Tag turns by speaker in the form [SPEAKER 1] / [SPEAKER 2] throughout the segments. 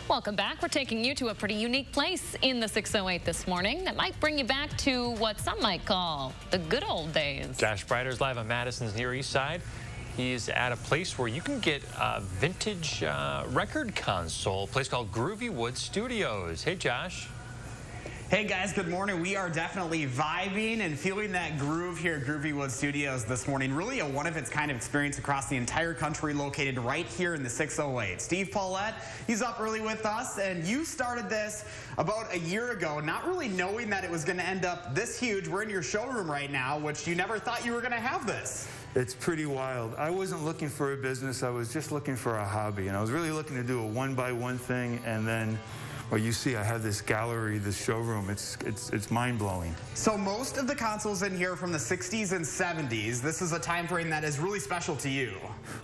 [SPEAKER 1] Welcome back. We're taking you to a pretty unique place in the 608 this morning that might bring you back to what some might call the good old days.
[SPEAKER 2] Josh Breider's live on Madison's Near East Side. He's at a place where you can get a vintage record console, a place called Groovy Wood Studios. Hey, Josh.
[SPEAKER 3] Hey guys, good morning. We are definitely vibing and feeling that groove here at Groovy Wood Studios this morning. Really a one-of-its-kind experience across the entire country, located right here in the 608. Steve Paulette, he's up early with us, and you started this about a year ago, not really knowing that it was going to end up this huge. We're in your showroom right now, which you never thought you were going to have this.
[SPEAKER 4] It's pretty wild. I wasn't looking for a business. I was just looking for a hobby, and I was really looking to do a one-by-one thing, and then well, you see, I have this gallery, this showroom. It's mind-blowing.
[SPEAKER 3] So most of the consoles in here are from the 60s and 70s. This is a time frame that is really special to you.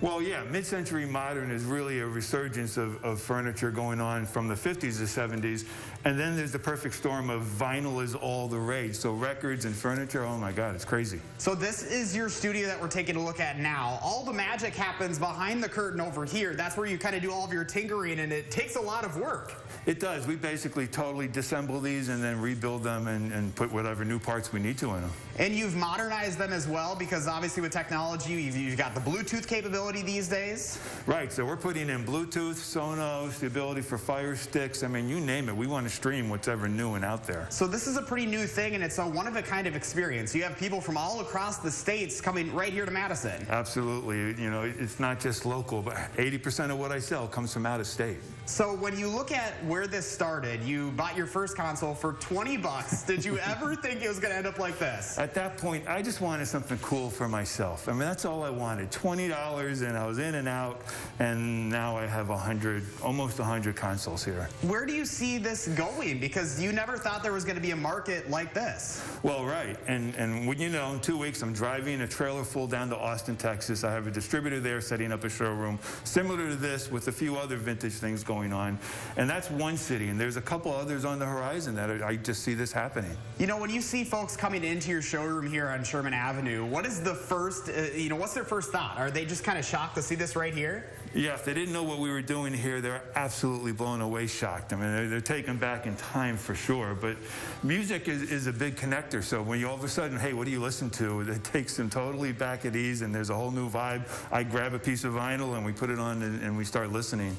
[SPEAKER 4] Well, yeah, mid-century modern is really a resurgence of furniture going on from the 50s to 70s. And then there's the perfect storm of vinyl is all the rage. So records and furniture, oh my God, it's crazy.
[SPEAKER 3] So this is your studio that we're taking a look at now. All the magic happens behind the curtain over here. That's where you kind of do all of your tinkering, and it takes a lot of work.
[SPEAKER 4] It does. We basically totally disassemble these and then rebuild them and put whatever new parts we need to in them.
[SPEAKER 3] And you've modernized them as well, because obviously with technology, you've got the Bluetooth capability these days.
[SPEAKER 4] Right, so we're putting in Bluetooth, Sonos, the ability for Fire Sticks. I mean, you name it. We want to stream whatever new and out there.
[SPEAKER 3] So this is a pretty new thing, and it's a one-of-a-kind of experience. You have people from all across the states coming right here to Madison.
[SPEAKER 4] Absolutely. You know, it's not just local, but 80% of what I sell comes from out of state.
[SPEAKER 3] So when you look at where this started, you bought your first console for 20 bucks. Did you ever think it was going to end up like this?
[SPEAKER 4] At that point, I just wanted something cool for myself. I mean, that's all I wanted. $20, and I was in and out, and now I have almost 100 consoles here.
[SPEAKER 3] Where do you see this going? Because you never thought there was going to be a market like this.
[SPEAKER 4] Well, right. And when you know, in 2 weeks, I'm driving a trailer full down to Austin, Texas. I have a distributor there setting up a showroom similar to this with a few other vintage things going on. And that's one city, and there's a couple others on the horizon that I just see this happening.
[SPEAKER 3] You know, when you see folks coming into your showroom here on Sherman Avenue, what is the first, what's their first thought? Are they just kind of shocked to see this right here?
[SPEAKER 4] Yeah, if they didn't know what we were doing here, they're absolutely blown away, shocked. I mean, they're taken back in time for sure. But music is a big connector. So when you all of a sudden, hey, what do you listen to? It takes them totally back at ease, and there's a whole new vibe. I grab a piece of vinyl, and we put it on, and we start listening.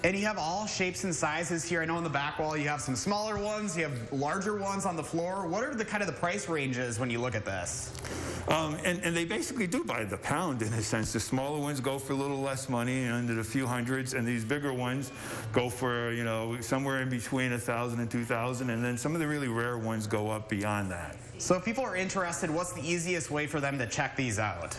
[SPEAKER 3] And you have all shapes and sizes here. I know on the back wall you have some smaller ones, you have larger ones on the floor. What are the kind of the price ranges when you look at this?
[SPEAKER 4] And they basically do by the pound in a sense. The smaller ones go for a little less money, under a few hundreds, and these bigger ones go for, you know, somewhere in between $1,000 and $2,000, and then some of the really rare ones go up beyond that.
[SPEAKER 3] So if people are interested, what's the easiest way for them to check these out?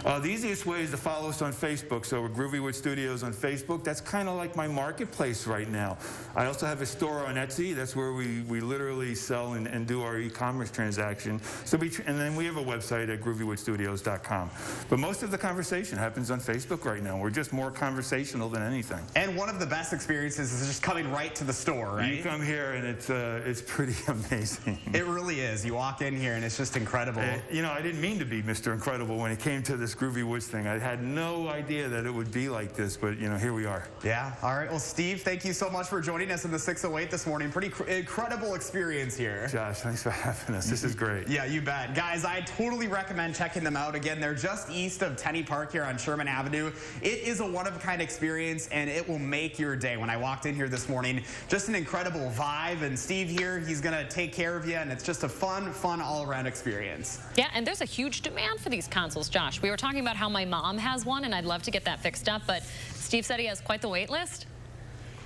[SPEAKER 4] The easiest way is to follow us on Facebook. So we're Groovy Wood Studios on Facebook. That's kind of like my marketplace right now. I also have a store on Etsy. That's where we literally sell and do our e-commerce transaction. And then we have a website at groovywoodstudios.com. But most of the conversation happens on Facebook right now. We're just more conversational than anything.
[SPEAKER 3] And one of the best experiences is just coming right to the store, right?
[SPEAKER 4] You come here and it's pretty amazing.
[SPEAKER 3] It really is. You walk in here and it's just incredible.
[SPEAKER 4] You know, I didn't mean to be Mr. Incredible when it came to this Groovy Woods thing. I had no idea that it would be like this, but you know, here we are.
[SPEAKER 3] Yeah. All right. Well, Steve, thank you so much for joining us in the 608 this morning. Pretty incredible experience here.
[SPEAKER 4] Josh, thanks for having us. This is great.
[SPEAKER 3] Yeah, you bet. Guys, I totally recommend checking them out. Again, they're just east of Tenney Park here on Sherman Avenue. It is a one-of-a-kind experience, and it will make your day. When I walked in here this morning, just an incredible vibe, and Steve here, he's going to take care of you, and it's just a fun all-around experience.
[SPEAKER 1] Yeah, and there's a huge demand for these consoles, Josh. We were talking about how my mom has one, and I'd love to get that fixed up, but Steve said he has quite the wait list.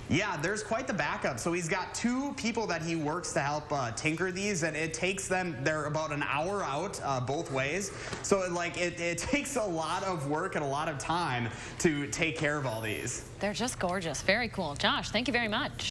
[SPEAKER 3] Yeah, there's quite the backup. So he's got 2 people that he works to help tinker these, and it takes them, they're about an hour out both ways. So it takes a lot of work and a lot of time to take care of all these.
[SPEAKER 1] They're just gorgeous. Very cool. Josh, thank you very much.